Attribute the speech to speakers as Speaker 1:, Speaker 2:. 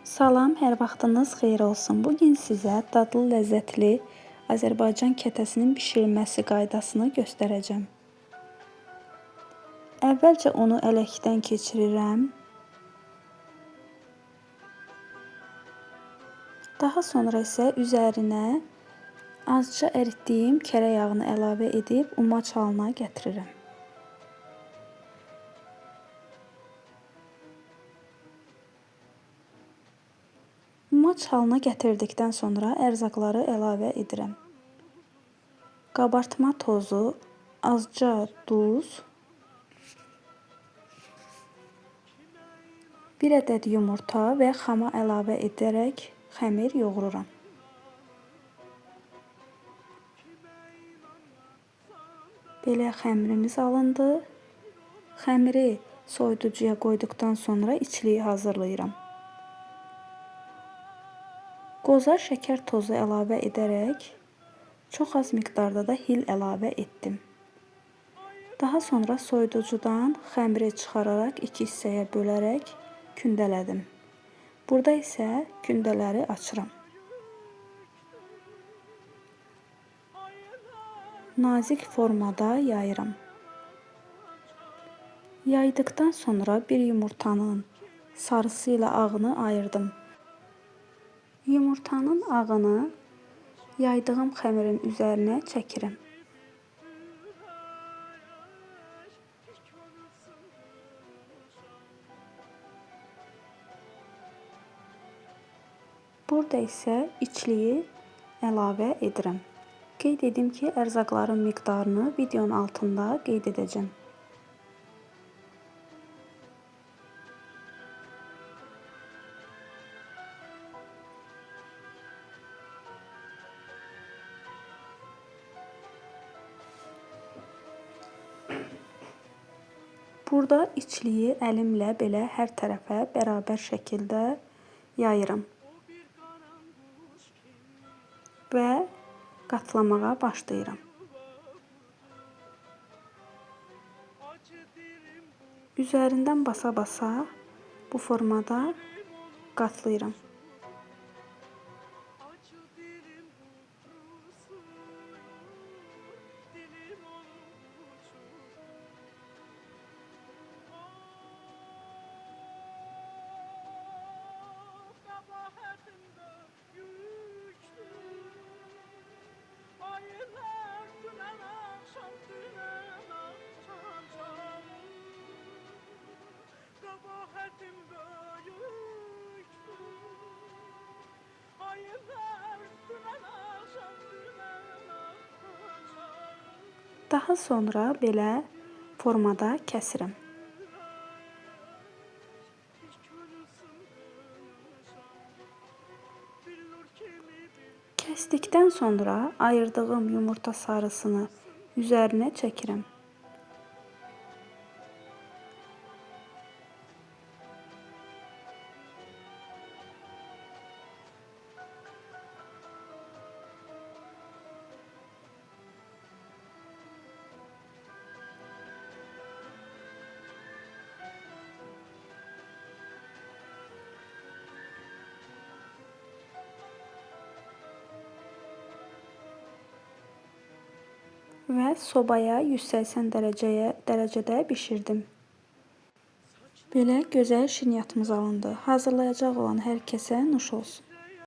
Speaker 1: Salam, hər vaxtınız xeyir olsun. Bugün sizə dadlı, ləzzətli Azərbaycan kətəsinin bişirilməsi qaydasını göstərəcəm. Əvvəlcə onu ələkdən keçirirəm. Daha sonra isə üzərinə azca əritdiyim kərə yağını əlavə edib umaç halına gətirirəm. Umaç halına gətirdikdən sonra ərzaqları əlavə edirəm. Qabartma tozu, azca duz, 1 ədəd yumurta və xama əlavə edərək xəmir yoğururam. Belə xəmirimiz alındı. Xəmiri soyuducuya qoyduqdan sonra içliyi hazırlayıram. Qoza şəkər tozu əlavə edərək çox az miqdarda da hil əlavə etdim. Daha sonra soyuducudan xəmiri çıxararaq 2 hissəyə bölərək kündələdim. Burada isə kündələri açıram. Nazik formada yayıram. Yaydıqdan sonra bir yumurtanın sarısı ilə ağını ayırdım. Yumurtanın ağını yaydığım xəmirin üzərinə çəkirim. Burada isə içliyi əlavə edirəm. Qeyd edim ki, ərzaqların miqdarını videonun altında qeyd edəcəm. Burada içliyi əlimlə belə hər tərəfə bərabər şəkildə yayıram və qatlamağa başlayıram. Üzərindən basa-basa bu formada qatlayıram. Daha sonra belə formada kəsirəm. Kəsdikdən sonra ayırdığım yumurta sarısını üzərinə çəkirəm. Və sobaya 180 dərəcədə bişirdim. Belə gözəl şirniyyatımız alındı. Hazırlayacaq olan hər kəsə nuş olsun.